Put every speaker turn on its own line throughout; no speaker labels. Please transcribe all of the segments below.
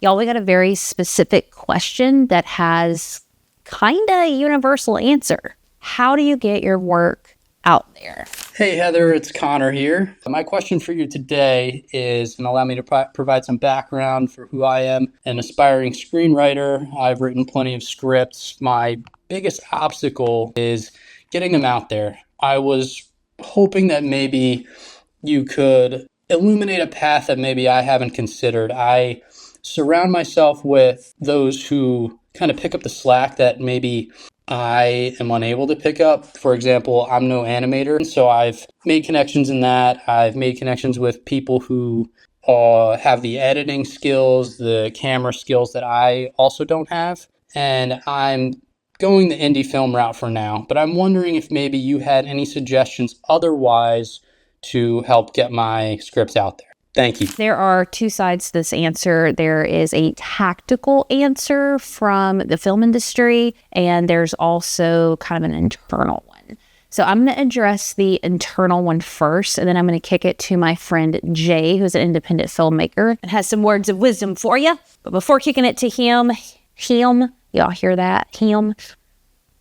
Y'all, we got a very specific question that has kind of a universal answer. How do you get your work out there?
Hey, Heather, it's Connor here. My question for you today is, and allow me to provide some background for who I am, an aspiring screenwriter. I've written plenty of scripts. My biggest obstacle is getting them out there. I was hoping that maybe you could illuminate a path that maybe I haven't considered. I surround myself with those who kind of pick up the slack that maybe I am unable to pick up. For example, I'm no animator, so I've made connections in that. I've made connections with people who have the editing skills, the camera skills that I also don't have. And I'm going the indie film route for now. But I'm wondering if maybe you had any suggestions otherwise to help get my scripts out there. Thank you.
There are two sides to this answer. There is a tactical answer from the film industry, and there's also kind of an internal one. So I'm going to address the internal one first, and then I'm going to kick it to my friend Jay, who's an independent filmmaker and has some words of wisdom for you. But before kicking it to him, y'all hear that? Him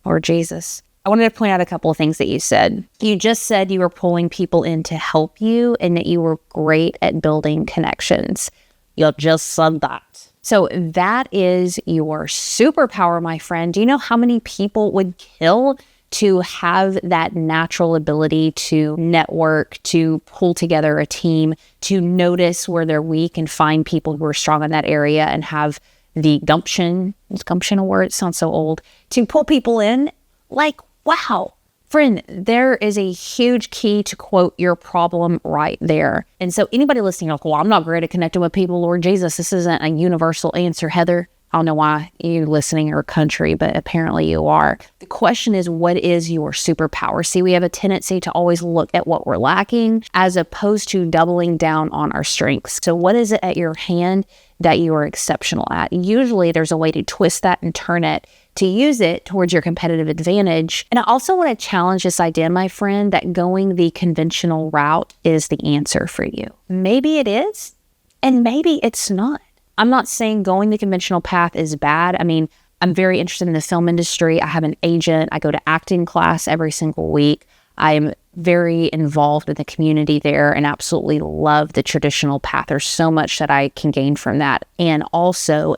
or Jesus? I wanted to point out a couple of things that you said. You just said you were pulling people in to help you and that you were great at building connections. You just said that. So that is your superpower, my friend. Do you know how many people would kill to have that natural ability to network, to pull together a team, to notice where they're weak and find people who are strong in that area and have the gumption, is gumption a word? It sounds so old, to pull people in? Like, wow, friend, there is a huge key to quote your problem right there. And so anybody listening, like, well, I'm not great at connecting with people, Lord Jesus, this isn't a universal answer, Heather. I don't know why you're listening or country, but apparently you are. The question is, what is your superpower? See, we have a tendency to always look at what we're lacking as opposed to doubling down on our strengths. So what is it at your hand that you are exceptional at? Usually there's a way to twist that and turn it to use it towards your competitive advantage. And I also want to challenge this idea, my friend, that going the conventional route is the answer for you. Maybe it is, and maybe it's not. I'm not saying going the conventional path is bad. I mean, I'm very interested in the film industry. I have an agent. I go to acting class every single week. I'm very involved in the community there and absolutely love the traditional path. There's so much that I can gain from that. And also,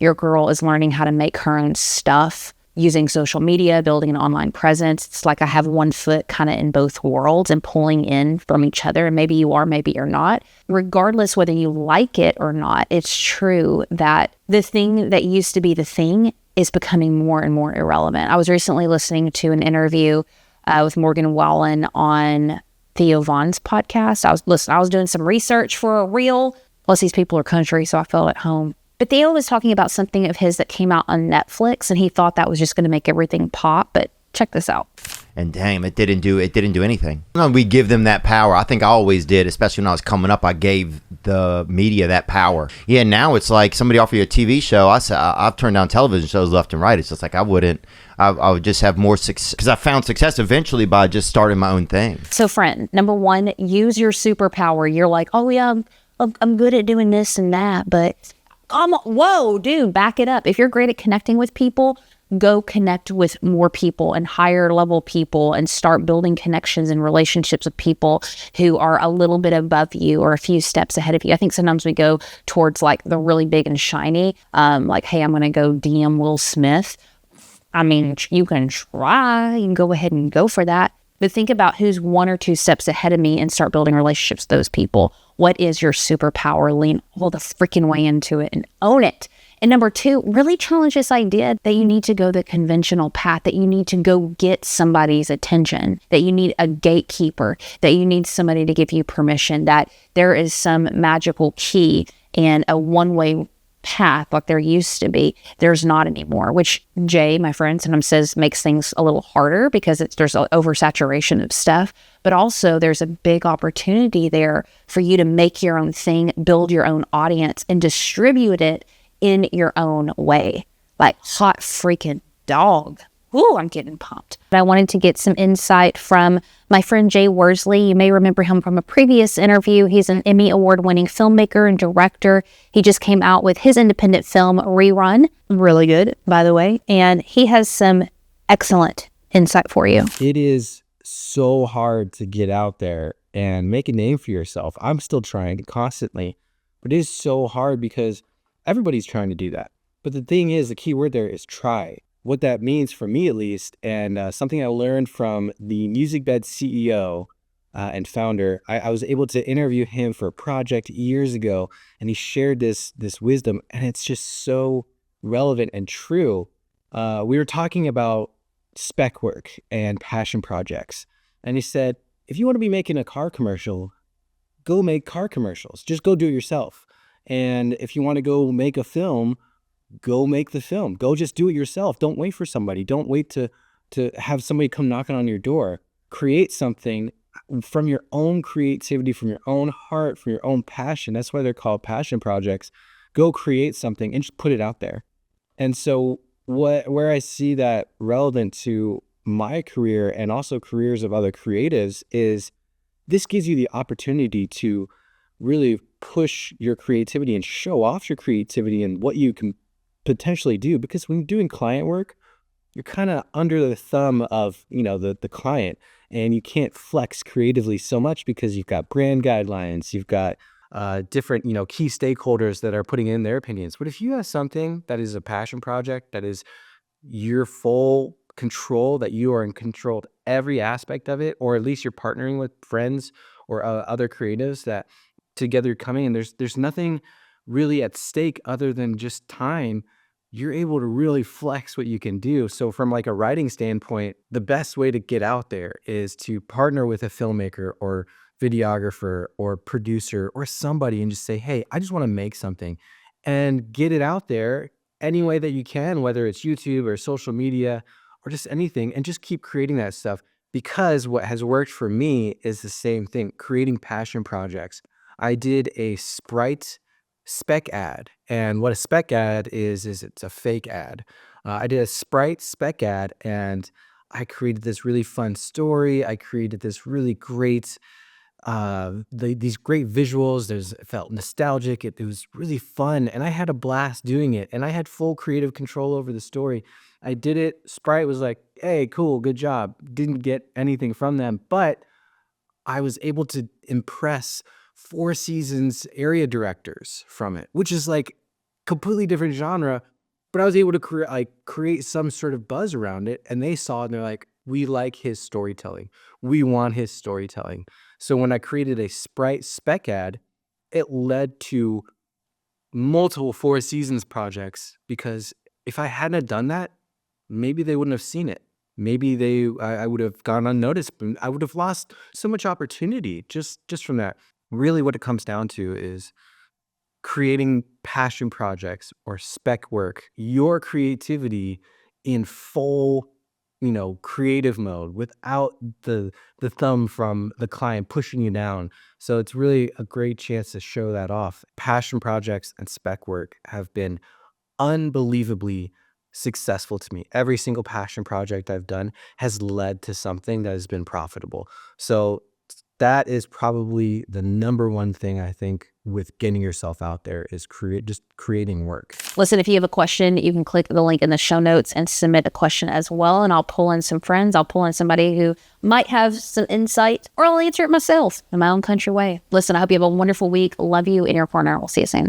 your girl is learning how to make her own stuff using social media, building an online presence. It's like I have one foot kind of in both worlds and pulling in from each other. And maybe you are, maybe you're not. Regardless whether you like it or not, it's true that the thing that used to be the thing is becoming more and more irrelevant. I was recently listening to an interview with Morgan Wallen on Theo Vaughn's podcast. I was doing some research for a reel. Plus these people are country, so I felt at home. But Theo was talking about something of his that came out on Netflix, and he thought that was just going to make everything pop. But check this out.
And damn, it didn't do anything. No, we give them that power. I think I always did, especially when I was coming up. I gave the media that power. Yeah, now it's like somebody offer you a TV show. I've turned down television shows left and right. It's just like I would just have more success because I found success eventually by just starting my own thing.
So, friend, number one, use your superpower. You're like, oh yeah, I'm good at doing this and that, but whoa, dude, back it up. If you're great at connecting with people, go connect with more people and higher level people and start building connections and relationships with people who are a little bit above you or a few steps ahead of you. I think sometimes we go towards like the really big and shiny, like, hey, I'm going to go DM Will Smith. I mean, you can try, you can go ahead and go for that. But think about who's one or two steps ahead of me and start building relationships with those people. What is your superpower? Lean all the freaking way into it and own it. And number two, really challenge this idea that you need to go the conventional path, that you need to go get somebody's attention, that you need a gatekeeper, that you need somebody to give you permission, that there is some magical key and a one-way path like there used to be. There's not anymore, which Jay, my friend, sometimes says makes things a little harder because there's an oversaturation of stuff. But also there's a big opportunity there for you to make your own thing, build your own audience, and distribute it in your own way. Like hot freaking dog. Ooh, I'm getting pumped. I wanted to get some insight from my friend Jay Worley. You may remember him from a previous interview. He's an Emmy Award-winning filmmaker and director. He just came out with his independent film, Rerun. Really good, by the way. And he has some excellent insight for you.
It is so hard to get out there and make a name for yourself. I'm still trying constantly, but it is so hard because everybody's trying to do that. But the thing is, the key word there is try. What that means for me, at least, and something I learned from the Music Bed CEO and founder, I was able to interview him for a project years ago, and he shared this wisdom, and it's just so relevant and true. We were talking about spec work and passion projects, and he said, if you want to be making a car commercial, go make car commercials. Just go do it yourself. And if you want to go make a film, go make the film. Go just do it yourself. Don't wait for somebody. Don't wait to have somebody come knocking on your door. Create something from your own creativity, from your own heart, from your own passion. That's why they're called passion projects. Go create something and just put it out there. And so where I see that relevant to my career and also careers of other creatives is this gives you the opportunity to really push your creativity and show off your creativity and what you can potentially do, because when you're doing client work, you're kind of under the thumb of the client, and you can't flex creatively so much because you've got brand guidelines, you've got different key stakeholders that are putting in their opinions. But if you have something that is a passion project, that is your full control, that you are in control of every aspect of it, or at least you're partnering with friends or other creatives that together coming, and there's nothing really at stake other than just time, you're able to really flex what you can do. So from like a writing standpoint, the best way to get out there is to partner with a filmmaker or videographer or producer or somebody and just say, hey, I just want to make something, and get it out there any way that you can, whether it's YouTube or social media or just anything, and just keep creating that stuff. Because what has worked for me is the same thing, creating passion projects. I did a Sprite spec ad, and what a spec ad is it's a fake ad. I did a Sprite spec ad, and I created this really fun story. I created this really great these great visuals. It felt nostalgic. It was really fun, and I had a blast doing it, and I had full creative control over the story. I did it. Sprite was like, hey, cool, good job. Didn't get anything from them, but I was able to impress Four Seasons area directors from it, which is like completely different genre, but I was able to create some sort of buzz around it, and they saw it and they're like, we like his storytelling. We want his storytelling. So when I created a Sprite spec ad, it led to multiple Four Seasons projects, because if I hadn't done that, maybe they wouldn't have seen it. Maybe I would have gone unnoticed, but I would have lost so much opportunity just from that. Really what it comes down to is creating passion projects or spec work, your creativity in full, creative mode, without the thumb from the client pushing you down. So it's really a great chance to show that off. Passion projects and spec work have been unbelievably successful to me. Every single passion project I've done has led to something that has been profitable. So that is probably the number one thing I think with getting yourself out there is creating work.
Listen, if you have a question, you can click the link in the show notes and submit a question as well. And I'll pull in some friends. I'll pull in somebody who might have some insight, or I'll answer it myself in my own country way. Listen, I hope you have a wonderful week. Love you in your corner. We'll see you soon.